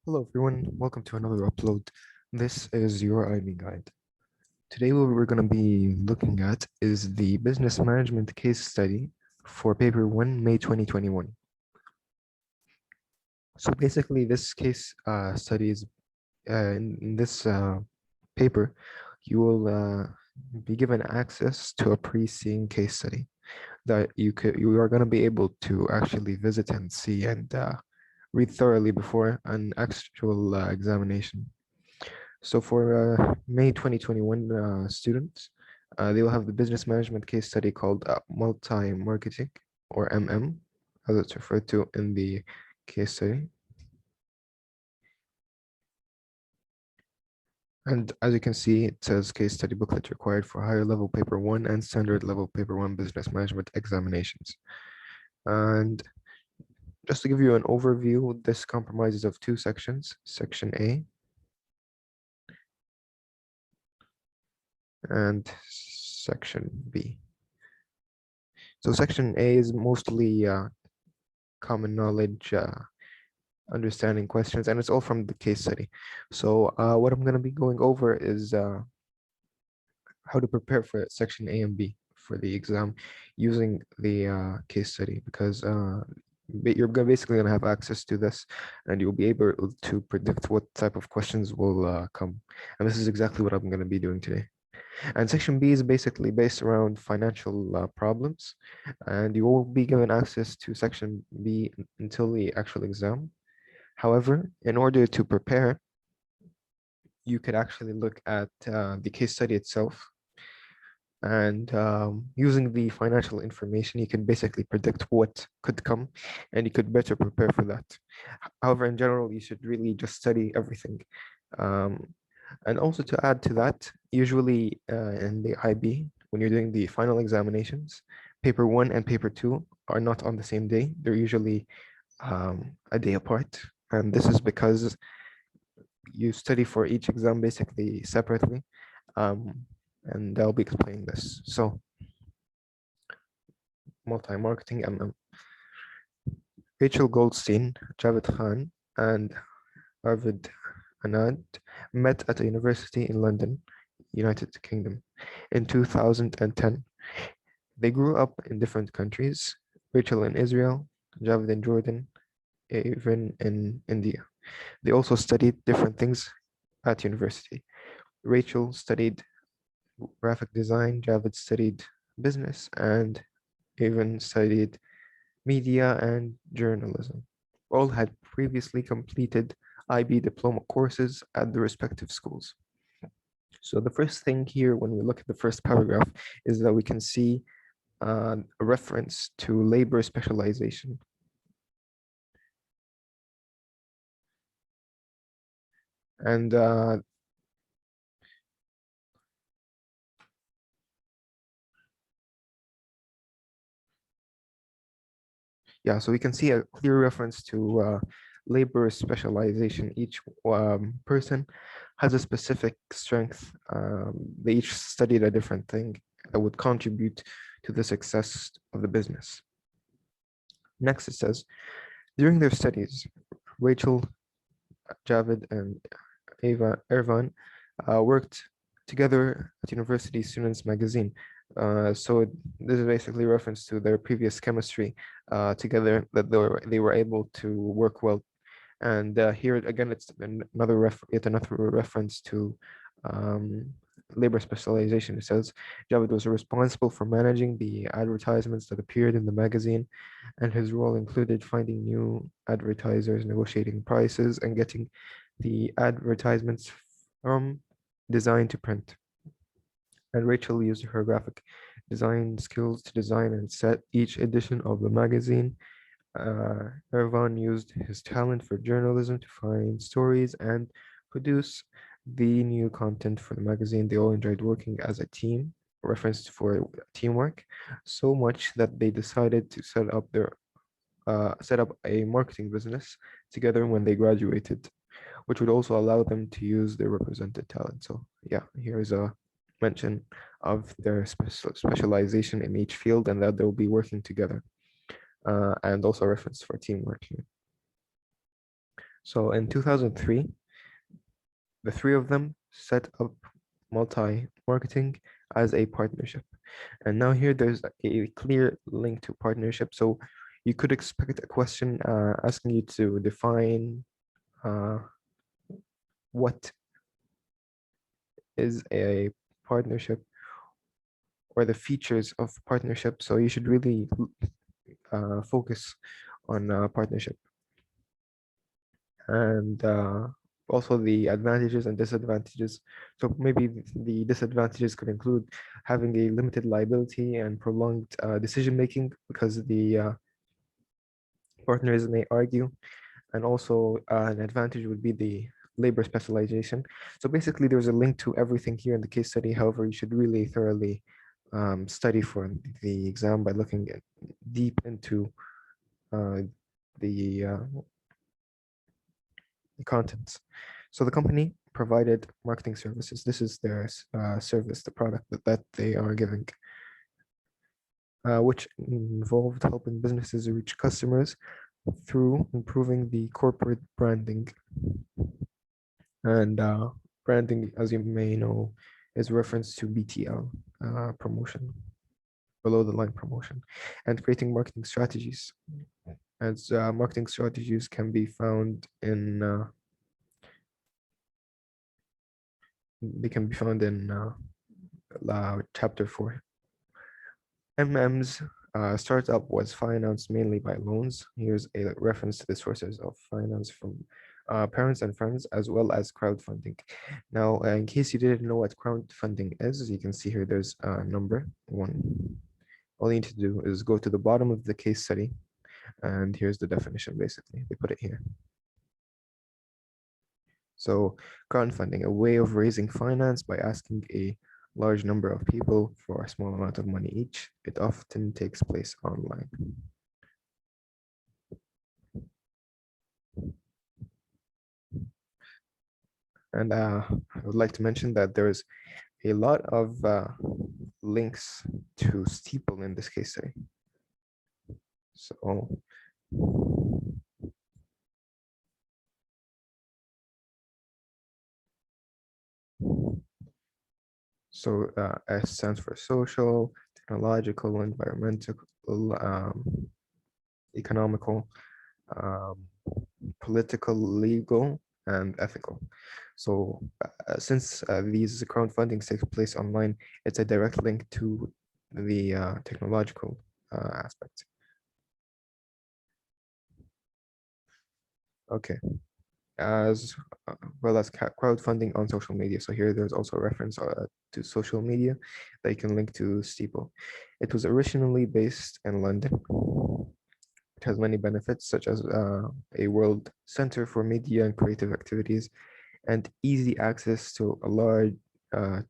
Hello everyone, welcome to another upload. This is your IB guide. Today what we're going to be looking at is the business management case study for paper 1, May 2021. So basically this case study is in this paper, you will be given access to a pre-seen case study that you are going to be able to actually visit and see and read thoroughly before an actual examination. So for May 2021 students, they will have the business management case study called multi-marketing, or MM, as it's referred to in the case study. And as you can see, it says case study booklet required for higher level paper 1 and standard level paper 1 business management examinations. And just to give you an overview, this comprises of two sections, section A and section B. So section A is mostly common knowledge, understanding questions, and it's all from the case study. So what I'm going to be going over is how to prepare for section A and B for the exam using the case study, because you're basically going to have access to this and you'll be able to predict what type of questions will come. And this is exactly what I'm going to be doing today. And section B is basically based around financial problems, and you will be given access to section B until the actual exam. However, in order to prepare, you could actually look at the case study itself, and using the financial information, you can basically predict what could come, and you could better prepare for that. However, in general, you should really just study everything. And also to add to that, usually in the IB, when you're doing the final examinations, paper 1 and paper 2 are not on the same day. They're usually a day apart. And this is because you study for each exam basically separately. And I'll be explaining this. So, multi-marketing MM. Rachel Goldstein, Javed Khan, and Arvid Anand met at a university in London, United Kingdom, in 2010. They grew up in different countries, Rachel in Israel, Javed in Jordan, even in India. They also studied different things at university. Rachel studied graphic design, Javed studied business, and even studied media and journalism. All had previously completed IB diploma courses at the respective schools. So the first thing here, when we look at the first paragraph, is that we can see a reference to labor specialization. And yeah, so we can see a clear reference to labor specialization. Each person has a specific strength. They each studied a different thing that would contribute to the success of the business. Next, it says, during their studies, Rachel, Javed, and Irvan worked together at University Students Magazine. So this is basically a reference to their previous chemistry together, that they were able to work well. And here again, it's yet another reference to labor specialization. It says Javed was responsible for managing the advertisements that appeared in the magazine, and his role included finding new advertisers, negotiating prices, and getting the advertisements from design to print. And Rachel used her graphic design skills to design and set each edition of the magazine. Irvan used his talent for journalism to find stories and produce the new content for the magazine. They all enjoyed working as a team, referenced for teamwork, so much that they decided to set up a marketing business together when they graduated, which would also allow them to use their represented talent. So yeah, here's a mention of their specialization in each field and that they'll be working together. And also a reference for teamwork here. So in 2003, the three of them set up multi-marketing as a partnership. And now here there's a clear link to partnership. So you could expect a question asking you to define uh, what is a partnership or the features of partnership. So you should really focus on partnership and also the advantages and disadvantages. So maybe the disadvantages could include having a limited liability and prolonged decision making because the partners may argue. And also an advantage would be the labor specialization. So basically there's a link to everything here in the case study. However, you should really thoroughly study for the exam by looking deep into uh, the contents. So the company provided marketing services. This is their service, the product that they are giving, which involved helping businesses reach customers through improving the corporate branding. And branding, as you may know, is reference to BTL promotion, below the line promotion, and creating marketing strategies. As marketing strategies can be found in chapter 4. MM's startup was financed mainly by loans. Here's a reference to the sources of finance from parents and friends, as well as crowdfunding. Now, in case you didn't know what crowdfunding is, as you can see here, there's number 1. All you need to do is go to the bottom of the case study, and here's the definition, basically. They put it here. So crowdfunding, a way of raising finance by asking a large number of people for a small amount of money each. It often takes place online. And I would like to mention that there's a lot of links to Steeple in this case study. So S stands for social, technological, environmental, economical, political, legal, and ethical. So since these crowdfunding take place online, it's a direct link to the technological aspect. Okay, as well as crowdfunding on social media. So here there's also a reference to social media that you can link to Steeple. It was originally based in London. It has many benefits, such as a world center for media and creative activities, and easy access to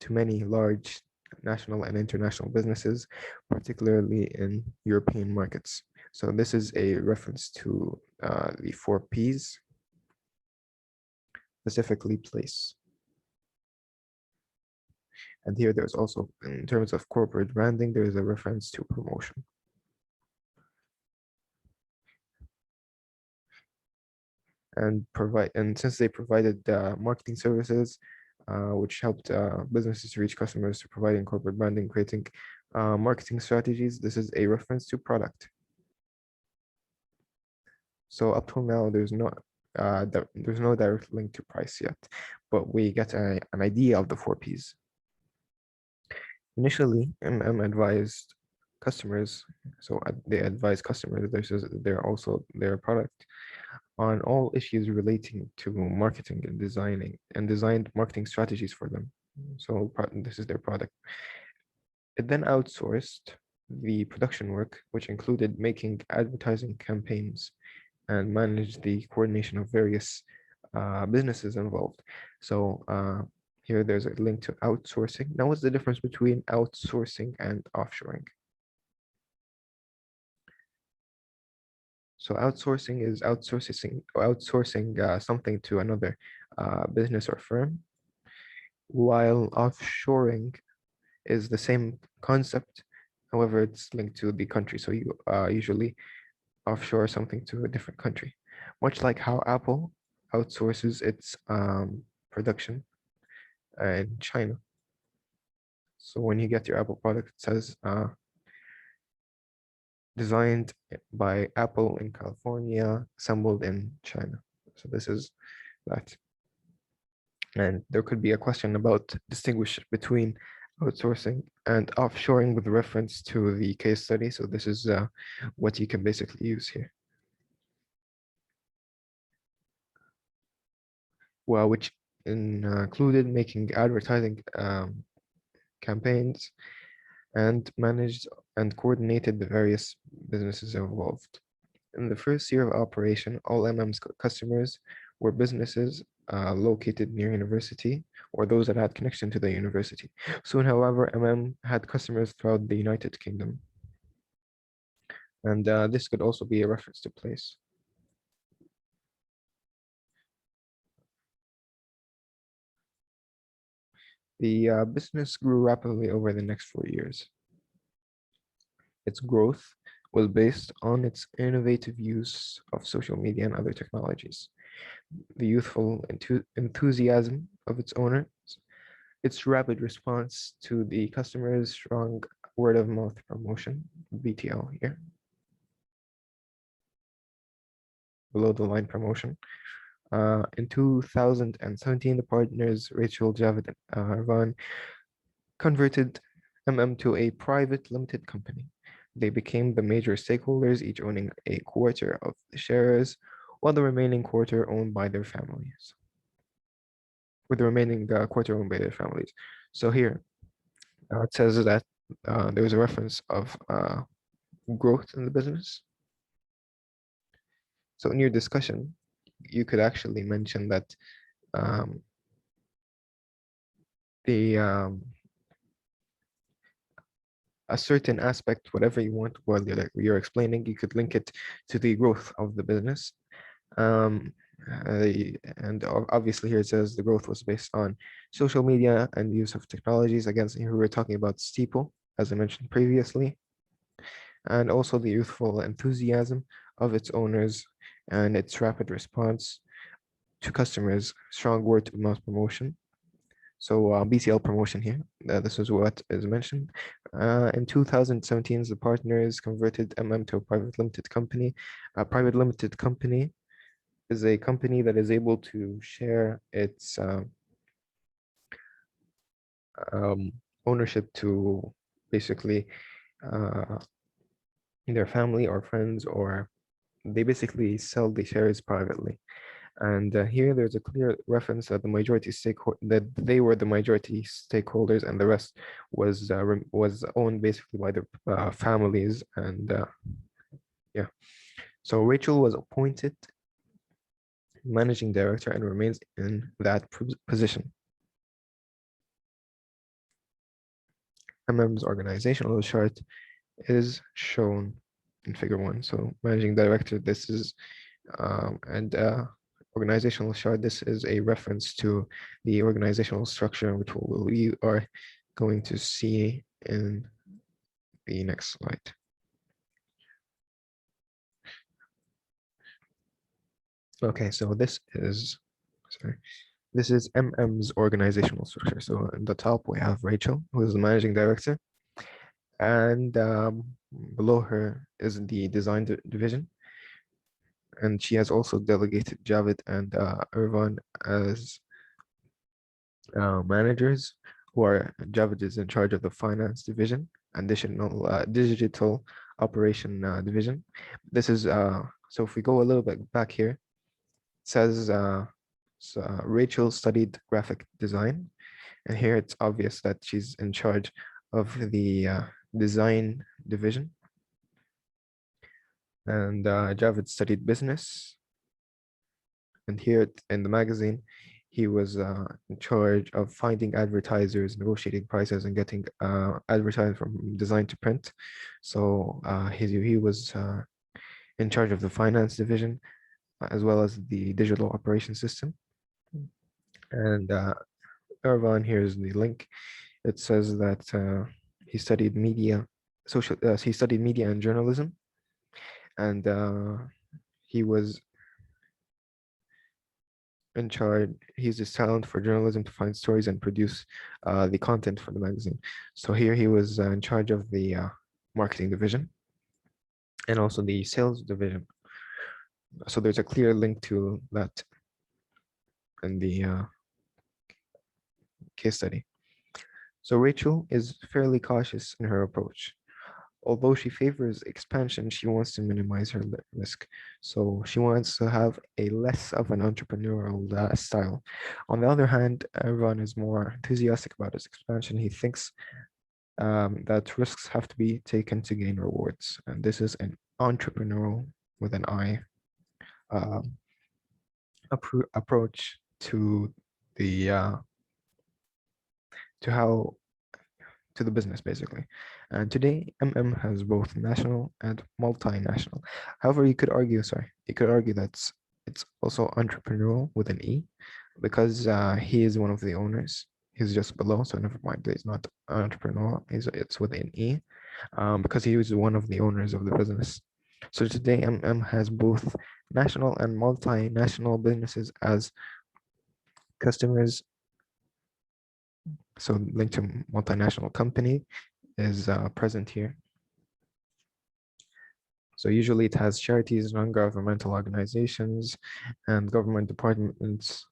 many large national and international businesses, particularly in European markets. So this is a reference to the 4 Ps, specifically place. And here there's also, in terms of corporate branding, there is a reference to promotion. And since they provided marketing services, which helped businesses reach customers to providing corporate branding, creating marketing strategies, this is a reference to product. So up till now, there's no direct link to price yet, but we get an idea of the 4 Ps. Initially, MM advised customers, so they advise customers, they're also their product, on all issues relating to marketing and designed marketing strategies for them. So this is their product. It then outsourced the production work, which included making advertising campaigns and managed the coordination of various businesses involved. So here there's a link to outsourcing. Now, what's the difference between outsourcing and offshoring? So outsourcing is outsourcing something to another business or firm, while offshoring is the same concept. However, it's linked to the country. So you usually offshore something to a different country, much like how Apple outsources its production in China. So when you get your Apple product, it says designed by Apple in California, assembled in China. So this is that. And there could be a question about distinguish between outsourcing and offshoring with reference to the case study. So this is what you can basically use here. Well, which included making advertising campaigns and managed and coordinated the various businesses involved. In the first year of operation, all MM's customers were businesses located near university or those that had connection to the university. Soon, however, MM had customers throughout the United Kingdom. And this could also be a reference to place. The business grew rapidly over the next 4 years. Its growth was based on its innovative use of social media and other technologies, the youthful enthusiasm of its owners, its rapid response to the customer's strong word of mouth promotion, BTL here, below the line promotion. In 2017, the partners, Rachel, Javid, and Arvan, converted MM to a private limited company. They became the major stakeholders, each owning a quarter of the shares, while the remaining quarter owned by their families. With the remaining quarter owned by their families. So here, it says that there was a reference of growth in the business. So in your discussion, you could actually mention that a certain aspect, whatever you want, while you're explaining, you could link it to the growth of the business. And obviously here it says the growth was based on social media and use of technologies. Again, here we're talking about Steeple, as I mentioned previously, and also the youthful enthusiasm of its owners and its rapid response to customers, strong word of mouth promotion. So BCL promotion here, this is what is mentioned. In 2017, the partners converted MM to a private limited company. A private limited company is a company that is able to share its ownership to basically their family or friends, or they basically sell the shares privately. And here there's a clear reference that the majority that they were the majority stakeholders, and the rest was owned basically by their families. And yeah, so Rachel was appointed managing director and remains in that position. MM's organizational chart is shown in figure 1. So managing director, this is and organizational chart, this is a reference to the organizational structure, which we are going to see in the next slide. Okay, so this is MM's organizational structure. So at the top we have Rachel, who is the managing director, and below her is the design division. And she has also delegated Javid and Irvan as managers, who are Javid is in charge of the finance division and digital operation division. This is so if we go a little bit back here, it says Rachel studied graphic design, and here it's obvious that she's in charge of the design division. And Javid studied business, and here in the magazine he was in charge of finding advertisers, negotiating prices, and getting advertising from design to print. So he was in charge of the finance division, as well as the digital operation system. And Irvan, here's the link. It says that he studied media, he studied media and journalism, and he was in charge. He uses talent for journalism to find stories and produce the content for the magazine. So here he was in charge of the marketing division and also the sales division. So there's a clear link to that in the case study. So Rachel is fairly cautious in her approach. Although she favors expansion, she wants to minimize her risk. So she wants to have a less of an entrepreneurial style. On the other hand, everyone is more enthusiastic about his expansion. He thinks that risks have to be taken to gain rewards. And this is an entrepreneurial with an I um, approach to the to how to the business basically. And today, has both national and multinational. However, you could argue that it's also entrepreneurial with an E because he is one of the owners. He's just below, so never mind. He's not entrepreneurial. It's with an E because he is one of the owners of the business. So today, has both national and multinational businesses as customers. So linked to multinational company is present here. So usually it has charities, non-governmental organizations, and government departments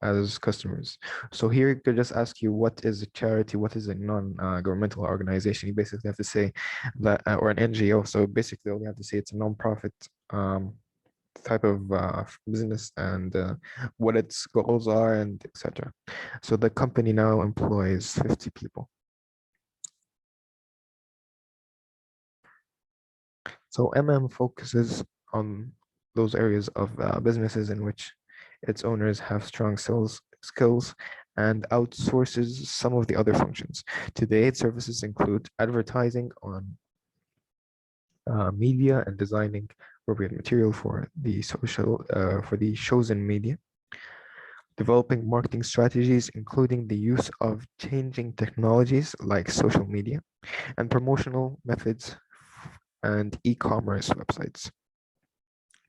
as customers. So here it could just ask you what is a charity, what is a non-governmental organization. You basically have to say that, or an NGO. So basically all you have to say it's a non-profit type of business and what its goals are and etc. So the company now employs 50 people. So focuses on those areas of businesses in which its owners have strong sales skills and outsources some of the other functions. Today, its services include advertising on media and designing appropriate material for the chosen media, developing marketing strategies, including the use of changing technologies like social media and promotional methods and e-commerce websites,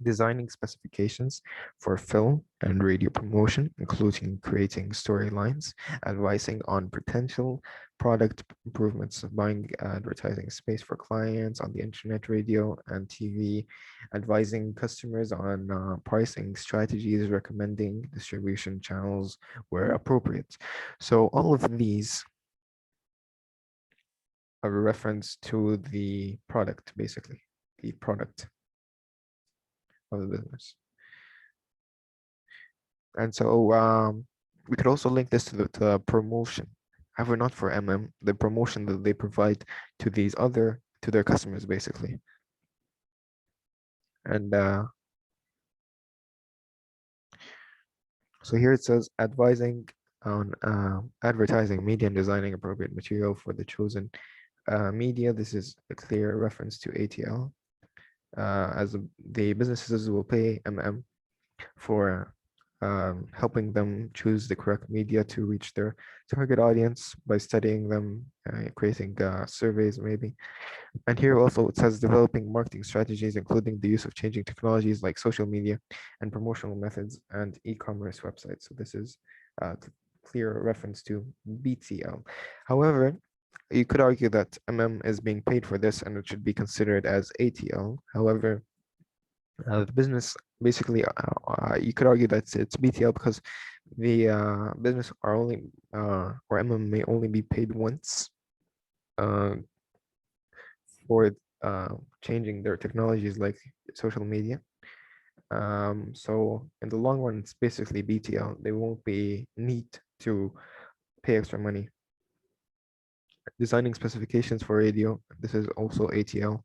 designing specifications for film and radio promotion, including creating storylines, advising on potential product improvements, buying advertising space for clients on the internet, radio, and TV, advising customers on pricing strategies, recommending distribution channels where appropriate. So all of these are a reference to the product, basically, the product of the business. And so we could also link this to the promotion. However, not for the promotion that they provide to to their customers, basically. And so here it says advising on advertising media and designing appropriate material for the chosen media. This is a clear reference to ATL, as the businesses will pay for helping them choose the correct media to reach their target audience by studying them, creating surveys maybe. And here also it says developing marketing strategies, including the use of changing technologies like social media and promotional methods and e-commerce websites. So this is a clear reference to BTL. However, you could argue that is being paid for this and it should be considered as ATL. However, the business basically you could argue that it's BTL because the business are only or may only be paid once for changing their technologies like social media. So in the long run, it's basically BTL. They won't be need to pay extra money. Designing specifications for radio. This is also ATL.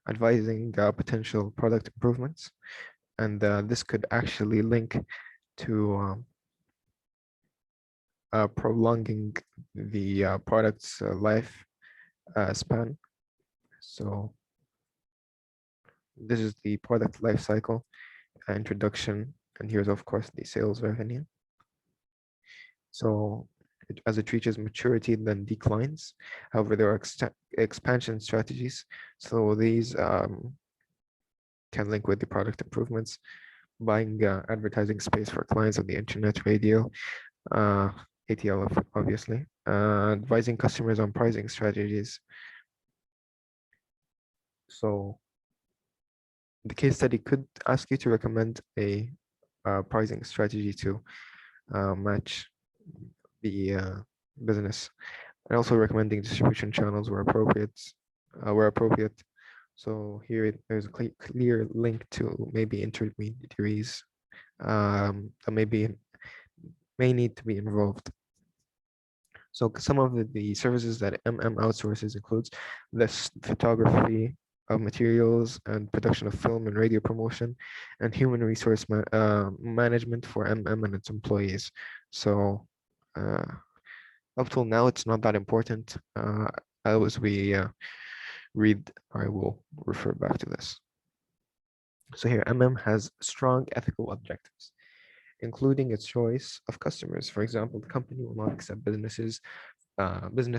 Advising potential product improvements. And this could actually link to prolonging the product's life span. So this is the product life cycle introduction, and here's of course the sales revenue. So as it reaches maturity, then declines. However, there are expansion strategies. So these can link with the product improvements. buying advertising space for clients on the internet, radio, uh, ATL, obviously, advising customers on pricing strategies. So the case study could ask you to recommend a pricing strategy to match the business, and also recommending distribution channels where appropriate. Where appropriate. So here there's a clear link to maybe intermediaries that may need to be involved. So some of the services that outsources includes this photography of materials and production of film and radio promotion, and human resource management for and its employees. So up till now, it's not that important. As we read, I will refer back to this. So here, has strong ethical objectives, including its choice of customers. For example, the company will not accept business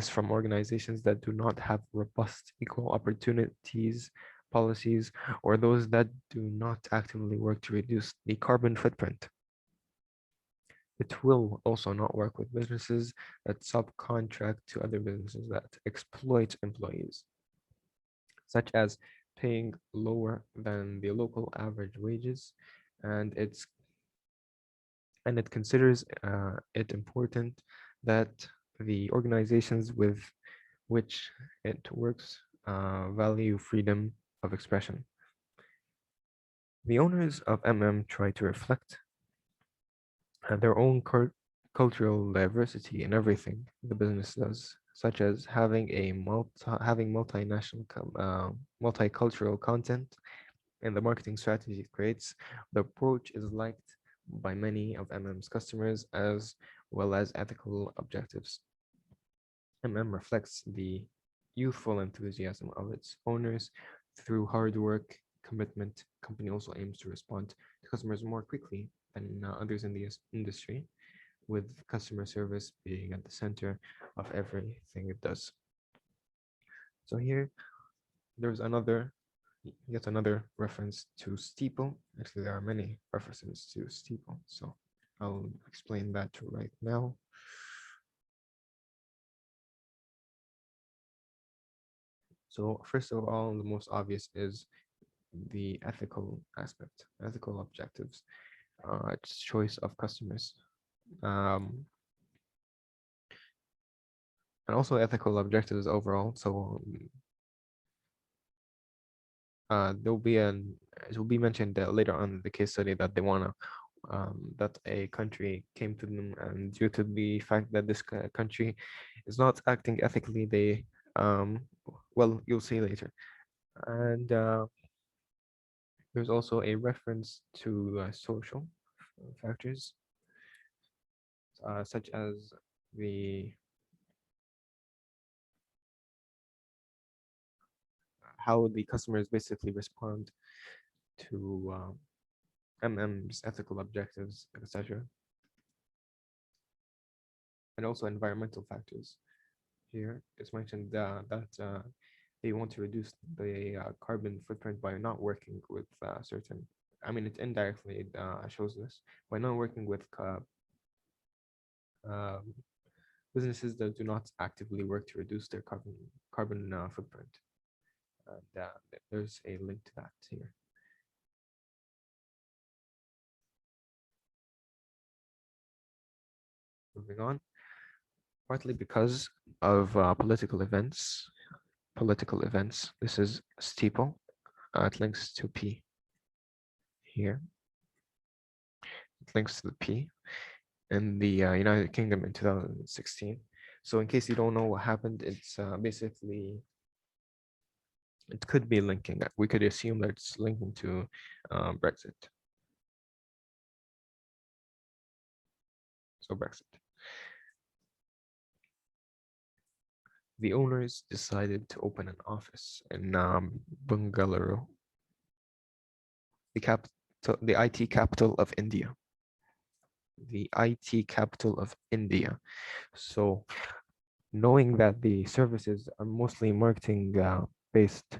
from organizations that do not have robust equal opportunities policies, or those that do not actively work to reduce the carbon footprint. It will also not work with businesses that subcontract to other businesses that exploit employees, such as paying lower than the local average wages, and it considers it important that the organizations with which it works value freedom of expression. The owners of try to reflect their own cultural diversity in everything the business does, such as having multinational multicultural content in the marketing strategy it creates. The approach is liked by many of customers as well as ethical objectives. Reflects the youthful enthusiasm of its owners through hard work, commitment. Company also aims to respond to customers more quickly than others in the industry, with customer service being at the center of everything it does. So here, there's yet another reference to steeple. Actually, there are many references to steeple, so I'll explain that right now. So first of all, the most obvious is the ethical aspect, ethical objectives, its choice of customers, and also ethical objectives overall. So it will be mentioned later on in the case study that they want to that a country came to them, and due to the fact that this country is not acting ethically, they well, you'll see later. And there's also a reference to social factors, such as how the customers basically respond to MM's ethical objectives, etc. And also environmental factors. Here it's mentioned that they want to reduce the carbon footprint by not working with certain, I mean, it indirectly shows this, by not working with businesses that do not actively work to reduce their carbon footprint. And there's a link to that here. Moving on, partly because of political events. This is steeple. It links to P here. It links to the P in the United Kingdom in 2016. So in case you don't know what happened, it's basically, it could be linking. We could assume that it's linking to Brexit. So Brexit. The owners decided to open an office in Bengaluru, the IT capital of India. The IT capital of India. So knowing that the services are mostly marketing based,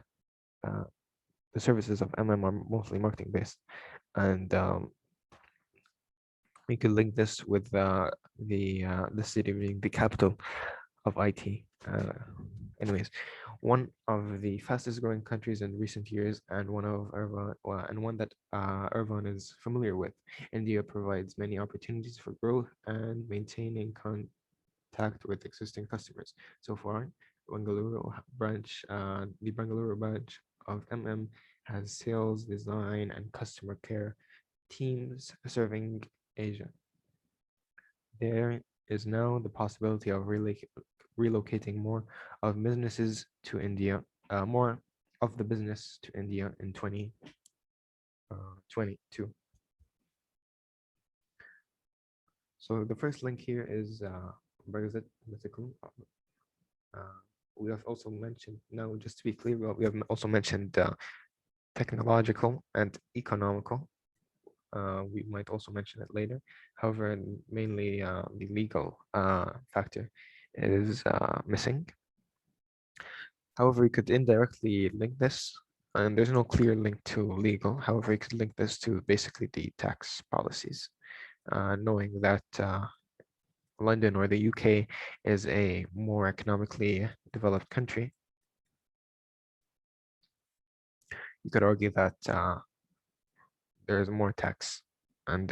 the services of are mostly marketing based, and we could link this with the city being the capital of IT. Anyways, one of the fastest growing countries in recent years, and one that Irvan is familiar with. India provides many opportunities for growth and maintaining contact with existing customers. So far, the Bangalore branch of has sales, design, and customer care teams serving Asia. There is now the possibility of relocating more of the business to India in 2022. So the first link here is Brexit political. We have also mentioned, now just to be clear, we have also mentioned technological and economical. We might also mention it later. However, mainly the legal factor is missing. However, we could indirectly link this, and there's no clear link to legal. However, we could link this to basically the tax policies, knowing that London or the UK is a more economically developed country. You could argue that there's more tax, and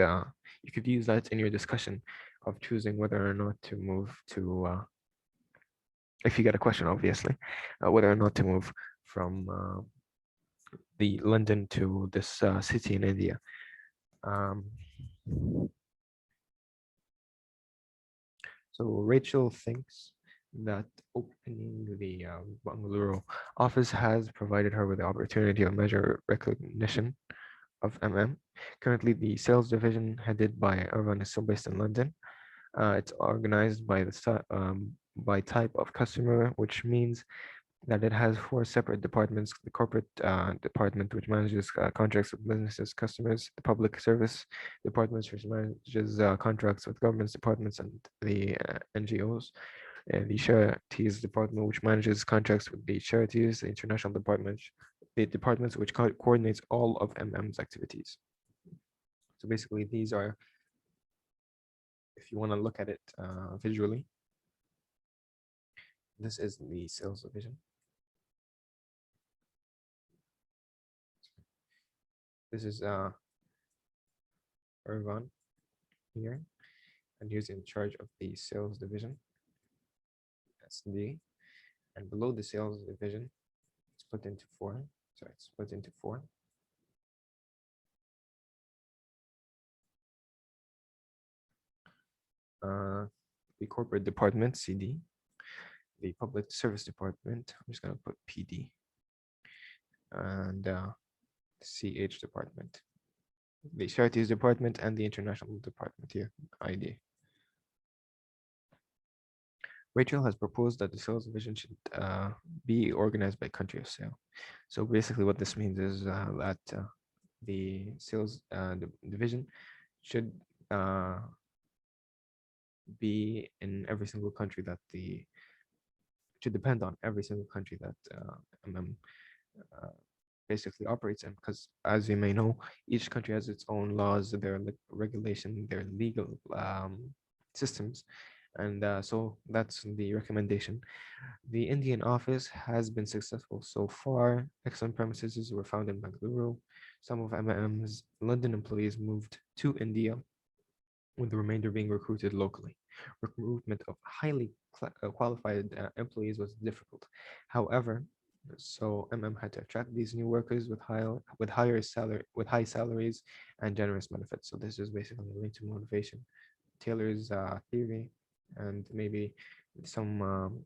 you could use that in your discussion of choosing whether or not to move to, if you get a question, obviously, whether or not to move from the London to this city in India. So Rachel thinks that opening the Bangalore office has provided her with the opportunity of measure recognition of Currently, the sales division headed by Irvan is still based in London. It's organized by type of customer, which means that it has 4 separate departments: the corporate department, which manages contracts with businesses, customers; the public service department, which manages contracts with governments, departments, and the NGOs; and the charities department, which manages contracts with the charities; the international department, the departments which coordinates all of MM's activities. So basically, these are, if you want to look at it visually, this is the sales division. This is Irvan here, and he's in charge of the sales division, SD, and below the sales division, it's split into 4. So it's split into 4. The corporate department, CD, the public service department, I'm just going to put PD, and CH department, the charities department, and the international department here, ID. Rachel has proposed that the sales division should be organized by country of sale. So basically what this means is that the sales division should be in every single country that should depend on every single country that basically operates in, because as you may know, each country has its own laws, their regulation, their legal systems, and so that's the recommendation. The Indian office has been successful so far. Excellent premises were found in Bangalore. Some of MM's London employees moved to India, with the remainder being recruited locally. Recruitment of highly qualified employees was difficult. However, so had to attract these new workers with high salaries and generous benefits. So this is basically linked to motivation, Taylor's theory, and maybe some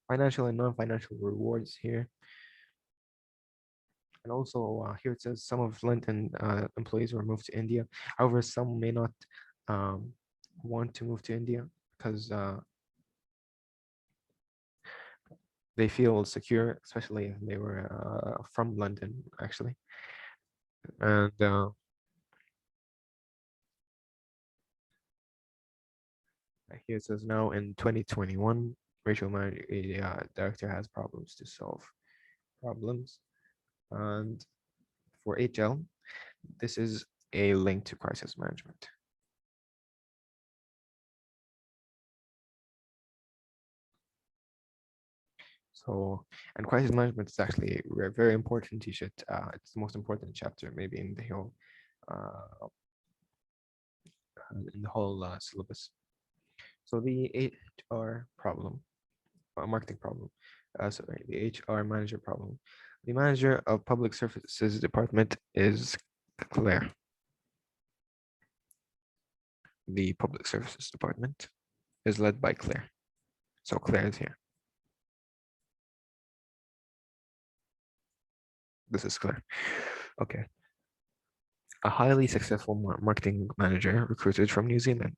financial and non-financial rewards here. And also here it says some of London employees were moved to India. However, some may not want to move to India because they feel secure, especially if they were from London, actually. And here it says now in 2021, Rachel director has problems to solve problems. And for HL, This is a link to crisis management. So, and crisis management is actually very important. You should, it's the most important chapter maybe uh, in the whole syllabus. So the HR problem, marketing problem, sorry, the HR manager problem. The manager of public services department is Claire. The public services department is led by Claire. So Claire is here. This is Claire. Okay. A highly successful marketing manager recruited from New Zealand.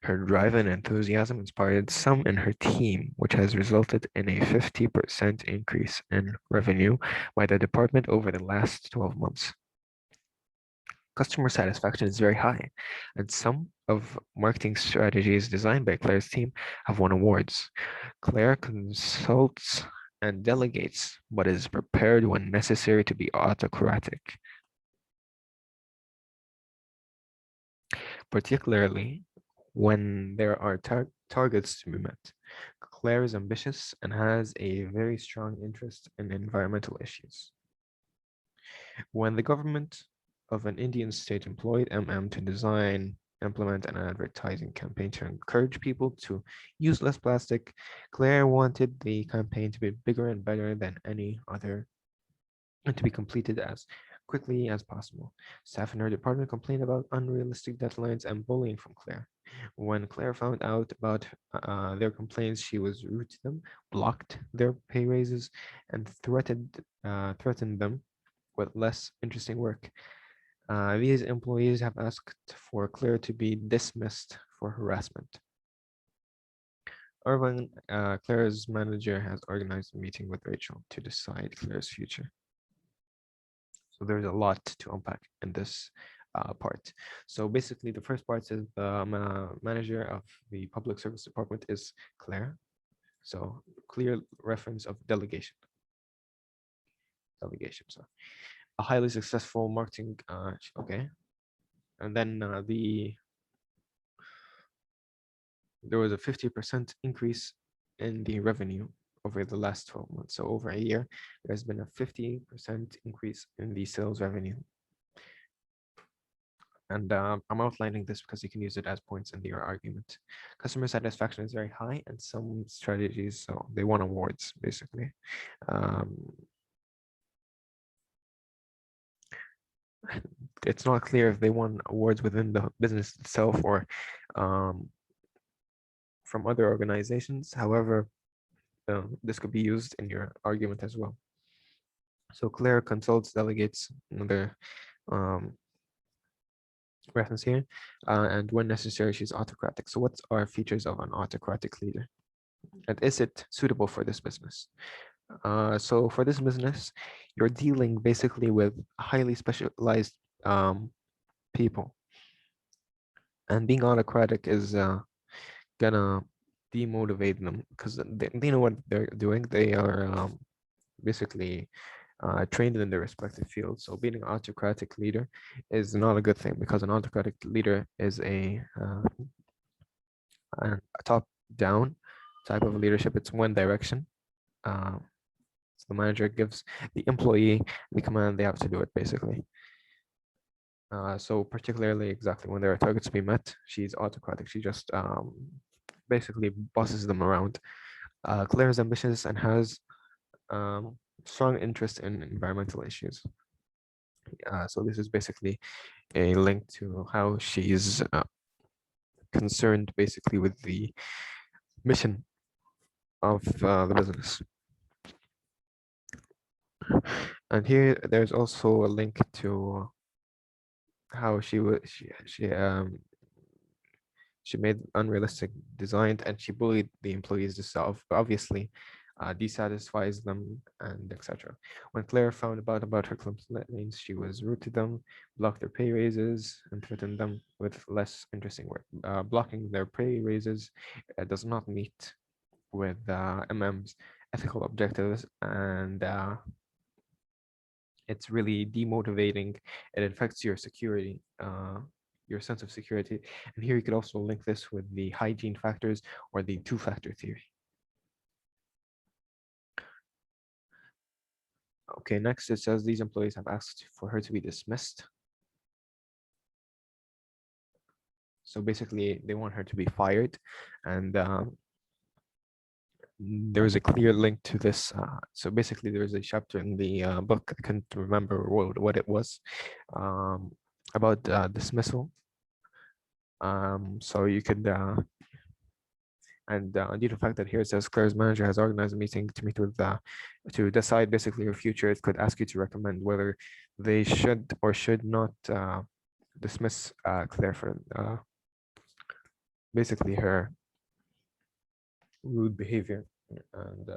Her drive and enthusiasm inspired some in her team, which has resulted in a 50% increase in revenue by the department over the last 12 months. Customer satisfaction is very high, and some of marketing strategies designed by Claire's team have won awards. Claire consults and delegates, but is prepared when necessary to be autocratic, particularly when there are targets to be met. Claire is ambitious and has a very strong interest in environmental issues. When the government of an Indian state employed to design, implement an advertising campaign to encourage people to use less plastic, Claire wanted the campaign to be bigger and better than any other and to be completed as quickly as possible. Staff in her department complained about unrealistic deadlines and bullying from Claire. When Claire found out about their complaints, she was rude to them, blocked their pay raises, and threatened them with less interesting work. These employees have asked for Claire to be dismissed for harassment. Irvine, Claire's manager, has organized a meeting with Rachel to decide Claire's future. So there's a lot to unpack in this part. So basically, the first part is the manager of the public service department is Claire. So clear reference of delegation. So a highly successful marketing, okay. And then there was a 50% increase in the revenue over the last 12 months. So over a year, there's been a 50% increase in the sales revenue. And I'm outlining this because you can use it as points in your argument. Customer satisfaction is very high, and some strategies, so they won awards, basically. It's not clear if they won awards within the business itself or from other organizations. However, this could be used in your argument as well. So Claire consults delegates, another reference here, and when necessary, she's autocratic. So what are features of an autocratic leader? And is it suitable for this business? So for this business, you're dealing basically with highly specialized people. And being autocratic is gonna demotivate them because they know what they're doing. They are basically trained in their respective fields. So being an autocratic leader is not a good thing because an autocratic leader is a top-down type of leadership. It's one direction. So the manager gives the employee the command, they have to do it basically. So particularly exactly when there are targets to be met, she's autocratic. She just basically bosses them around. Claire is ambitious and has strong interest in environmental issues. So this is basically a link to how she's concerned basically with the mission of the business. And here there's also a link to how she made unrealistic designs and she bullied the employees herself, obviously dissatisfies them and etc. When Claire found about her complaints, she was rude to them, blocked their pay raises, and threatened them with less interesting work. Blocking their pay raises does not meet with MM's ethical objectives, and it's really demotivating. It affects your security, your sense of security. And here you could also link this with the hygiene factors or the two-factor theory. Okay, next it says these employees have asked for her to be dismissed. So basically, they want her to be fired, and there is a clear link to this. So basically, there is a chapter in the book, I can't remember what it was, about dismissal. So you could, and due to the fact that here it says Claire's manager has organized a meeting to meet with, to decide basically your future, it could ask you to recommend whether they should or should not dismiss Claire for basically her rude behavior. And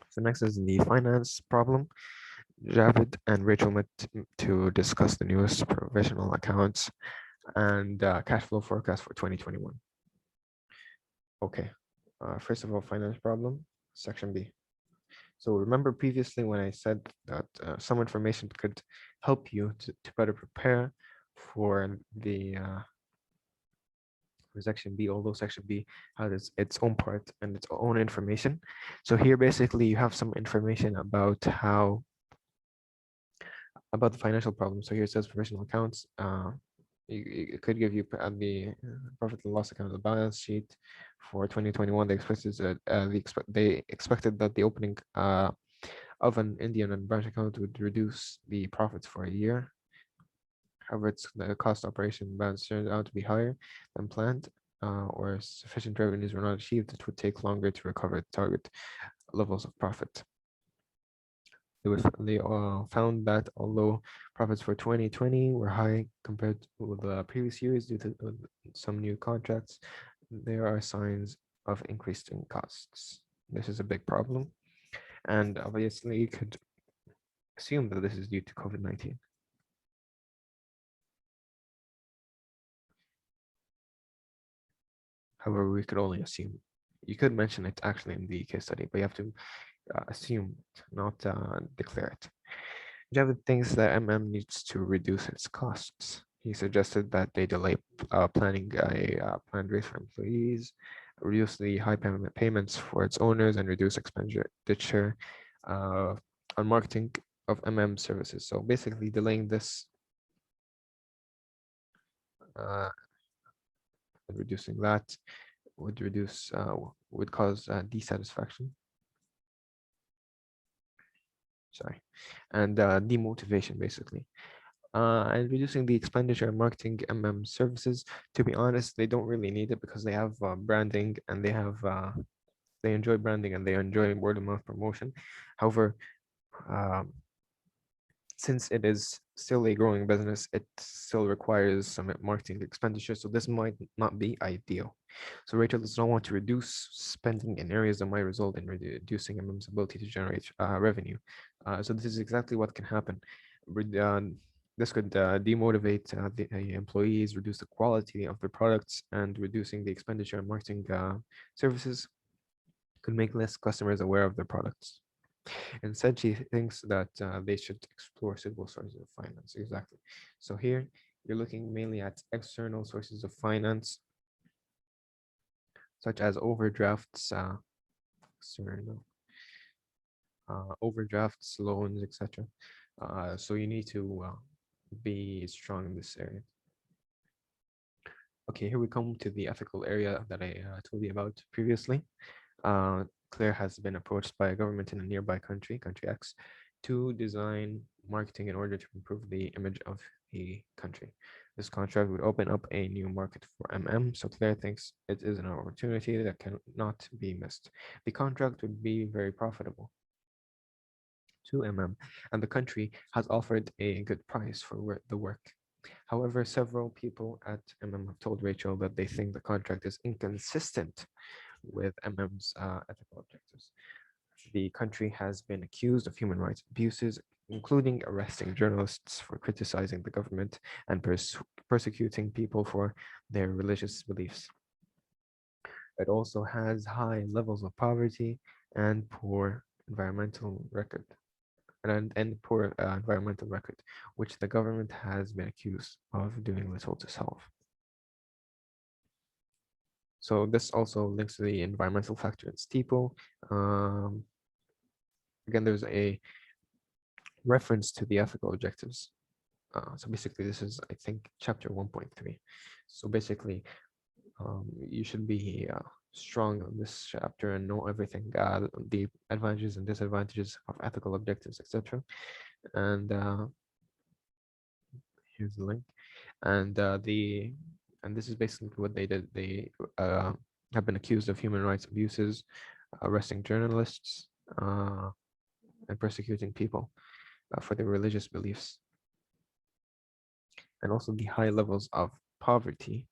so next is the finance problem. Javid and Rachel met to discuss the newest provisional accounts and cash flow forecast for 2021. Okay, first of all, finance problem, section B. So remember previously when I said that some information could help you to better prepare for the for section B, although section B has its own part and its own information. So here basically you have some information about how about the financial problem. So here it says professional accounts. It could give you the profit and loss account, the balance sheet for 2021. They expected that the opening of an Indian and branch account would reduce the profits for a year. However, the cost operation balance turned out to be higher than planned, or sufficient revenues were not achieved. It would take longer to recover the target levels of profit. They found that although profits for 2020 were high compared with the previous years due to some new contracts, there are signs of increasing costs. This is a big problem. And obviously, you could assume that this is due to COVID-19. However, we could only assume. You could mention it actually in the case study, but you have to assume it, not declare it. Javid thinks that needs to reduce its costs. He suggested that they delay planning a planned raise for employees, reduce the high payments for its owners, and reduce expenditure on marketing of services. So basically, delaying this and reducing that would cause dissatisfaction. Sorry, and demotivation basically. And reducing the expenditure on marketing services. To be honest, they don't really need it because they have branding and they enjoy branding and they enjoy word of mouth promotion. However, since it is still a growing business, it still requires some marketing expenditure. So this might not be ideal. So Rachel does not want to reduce spending in areas that might result in reducing MM's ability to generate revenue. So this is exactly what can happen. This could demotivate the employees, reduce the quality of their products, and reducing the expenditure on marketing services could make less customers aware of their products. Instead, she thinks that they should explore suitable sources of finance. Exactly. So here, you're looking mainly at external sources of finance, such as overdrafts, overdrafts, loans, etc. So you need to be strong in this area. Okay, here we come to the ethical area that I told you about previously. Claire has been approached by a government in a nearby country, country X, to design marketing in order to improve the image of the country. This contract would open up a new market for so Claire thinks it is an opportunity that cannot be missed. The contract would be very profitable to and the country has offered a good price for the work. However, several people at have told Rachel that they think the contract is inconsistent with ethical objectives. The country has been accused of human rights abuses, including arresting journalists for criticizing the government and persecuting people for their religious beliefs. It also has high levels of poverty and poor environmental record, and poor environmental record, which the government has been accused of doing little to solve. So this also links to the environmental factor in steeple. Again, there's a reference to the ethical objectives. So basically, this is, I think, chapter 1.3. So basically, you should be strong on this chapter and know everything, the advantages and disadvantages of ethical objectives, etc. And here's the link. And this is basically what they did. They have been accused of human rights abuses, arresting journalists, and persecuting people for their religious beliefs. And also the high levels of poverty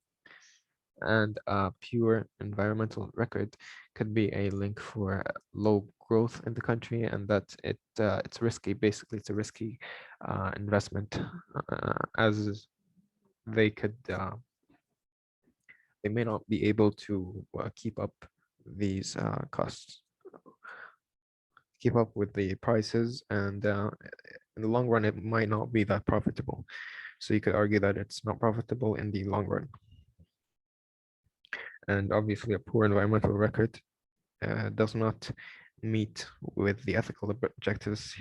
and pure environmental record could be a link for low growth in the country, and that it's risky. Basically, it's a risky investment, as they may not be able to keep up these costs, keep up with the prices, and in the long run, it might not be that profitable. So you could argue that it's not profitable in the long run. And obviously, a poor environmental record does not meet with the ethical objectives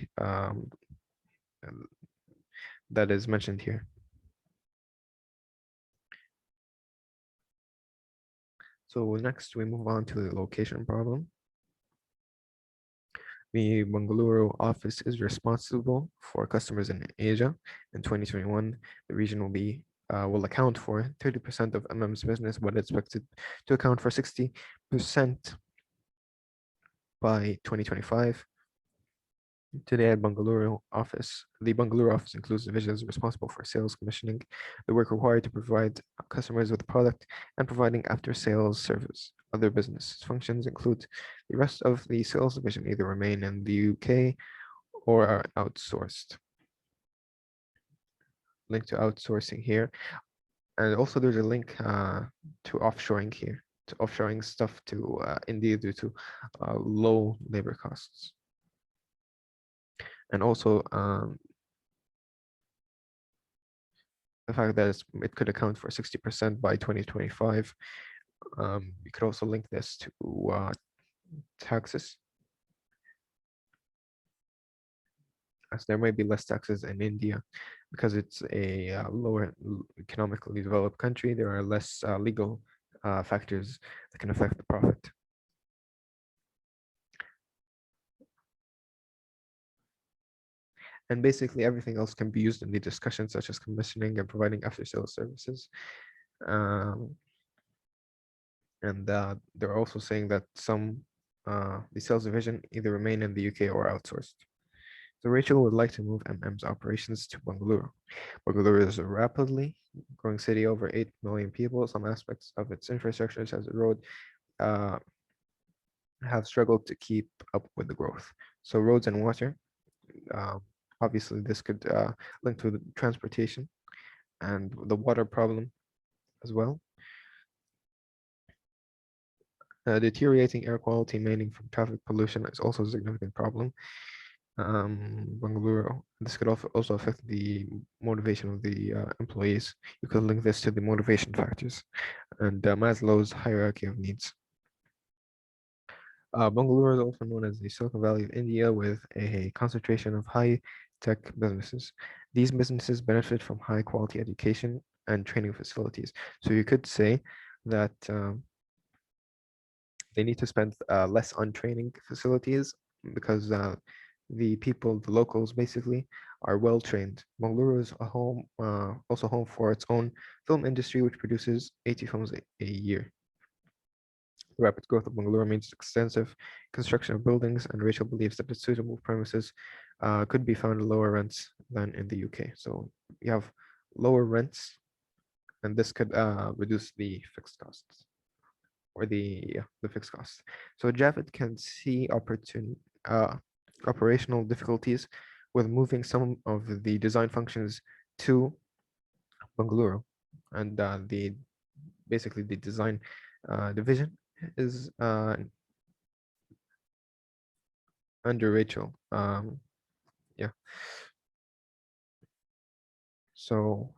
that is mentioned here. So next we move on to the location problem. The Bengaluru office is responsible for customers in Asia. In 2021, the region will account for 30% of MM's business, but expected to account for 60% by 2025. Today at the Bengaluru office includes divisions responsible for sales, commissioning, the work required to provide customers with the product, and providing after-sales service. Other business functions include the rest of the sales division either remain in the UK or are outsourced. Link to outsourcing here. And also there's a link to offshoring here, to offshoring stuff to India due to low labor costs. And also the fact that it could account for 60% by 2025. You could also link this to taxes, as there might be less taxes in India because it's a lower economically developed country. There are less legal factors that can affect the profit. And basically everything else can be used in the discussion, such as commissioning and providing after-sales services. And they're also saying that the sales division either remain in the UK or outsourced. So Rachel would like to move MM's operations to Bengaluru. Bengaluru is a rapidly growing city, over 8 million people. Some aspects of its infrastructure, such as the road, have struggled to keep up with the growth. So roads and water, obviously this could link to the transportation and the water problem as well. Deteriorating air quality, mainly from traffic pollution, is also a significant problem. Bengaluru, this could also affect the motivation of the employees. You could link this to the motivation factors and Maslow's hierarchy of needs. Bengaluru is also known as the Silicon Valley of India, with a concentration of high-tech businesses. These businesses benefit from high-quality education and training facilities. So you could say that they need to spend less on training facilities because the people, the locals basically, are well trained. Bengaluru is also home for its own film industry, which produces 80 films a year. The rapid growth of Bengaluru means extensive construction of buildings, and Rachel believes that the suitable premises could be found at lower rents than in the UK. So you have lower rents, and this could reduce the fixed costs, or the fixed costs. So Javed can see operational difficulties with moving some of the design functions to Bangalore, and the basically the design division is under Rachel. Yeah. So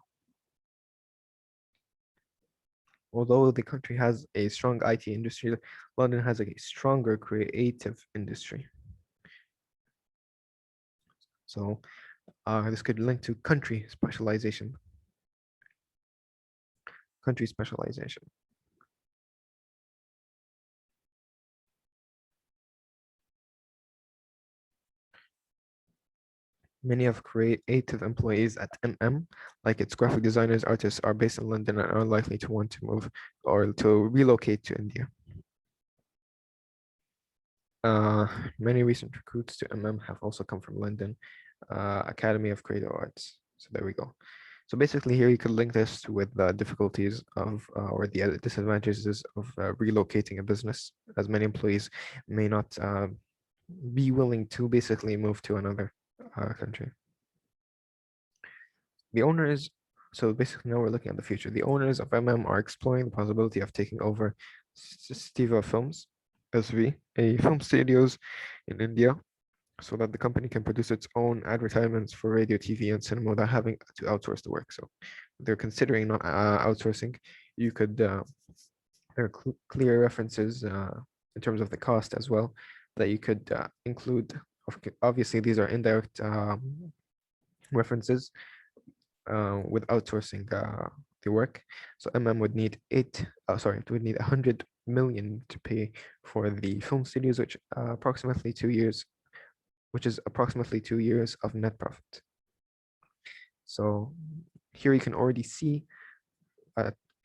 although the country has a strong IT industry, London has a stronger creative industry. So this could link to country specialization. Country specialization. Many of creative employees at MM, like its graphic designers, artists, are based in London and are likely to want to move or to relocate to India. Uh, Many recent recruits to MM have also come from London Academy of Creative Arts. So there we go. So basically here you could link this with the difficulties of or the disadvantages of relocating a business, as many employees may not be willing to basically move to another country. The owners, so basically now we're looking at the future. The owners of MM are exploring the possibility of taking over Stiva Films, SV, a film studios in India, so that the company can produce its own advertisements for radio, TV, and cinema without having to outsource the work. So they're considering not outsourcing. You could, there are clear references in terms of the cost as well that you could include. Obviously, these are indirect references with outsourcing the work. So MM would need it would need 100 million to pay for the film studios, which is approximately 2 years of net profit. So here you can already see,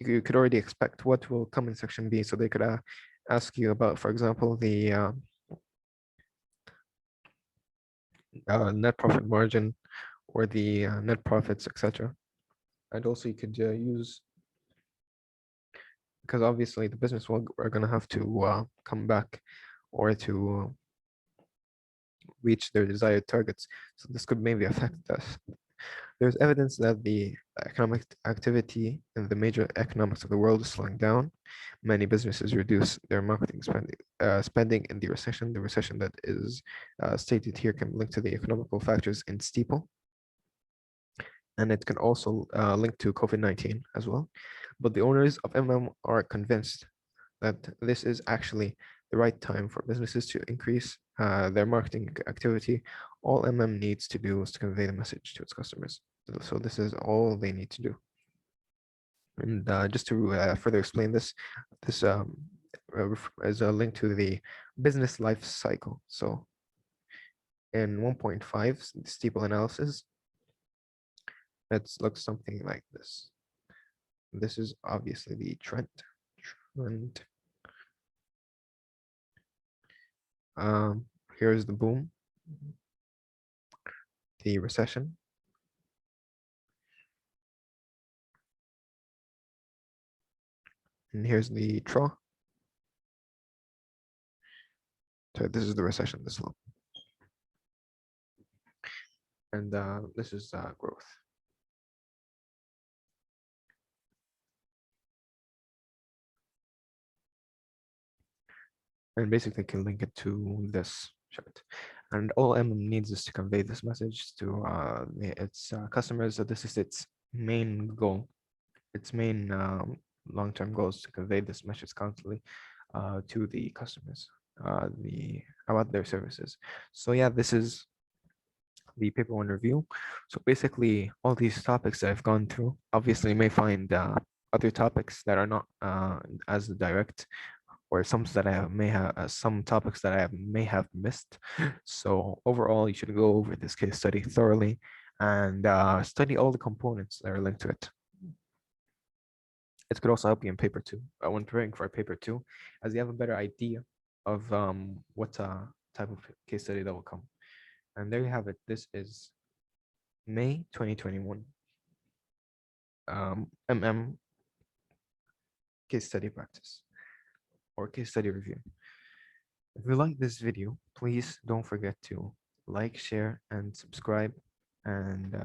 you could already expect what will come in section B. So they could ask you about, for example, the net profit margin or the net profits, etc. And also you could use, because obviously the business are going to have to come back or to reach their desired targets. So this could maybe affect us. There's evidence that the economic activity in the major economics of the world is slowing down. Many businesses reduce their marketing spending in the recession. The recession that is stated here can link to the economical factors in steeple. And it can also link to COVID-19 as well. But the owners of MM are convinced that this is actually the right time for businesses to increase their marketing activity. All MM needs to do is to convey the message to its customers. So this is all they need to do. And just to further explain this, this is a link to the business life cycle. So in 1.5, the steeple analysis, it looks something like this. This is obviously the trend. Here's the boom, the recession, and here's the trough. So this is the recession, this slope, and this is growth. And basically can link it to this chart. And all MM needs is to convey this message to its customers. So this is its main goal, its main long-term goals, to convey this message constantly to the customers about their services. So yeah, this is the paper one review. So basically all these topics that I've gone through, obviously you may find other topics that are not as direct, or some that I may have some topics that I may have missed. So overall, you should go over this case study thoroughly and study all the components that are linked to it. It could also help you in paper two, when preparing for paper two, as you have a better idea of what type of case study that will come. And there you have it. This is May 2021 MM case study practice or case study review. If you like this video, please don't forget to like, share, and subscribe, and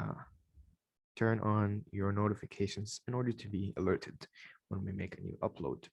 turn on your notifications in order to be alerted when we make a new upload.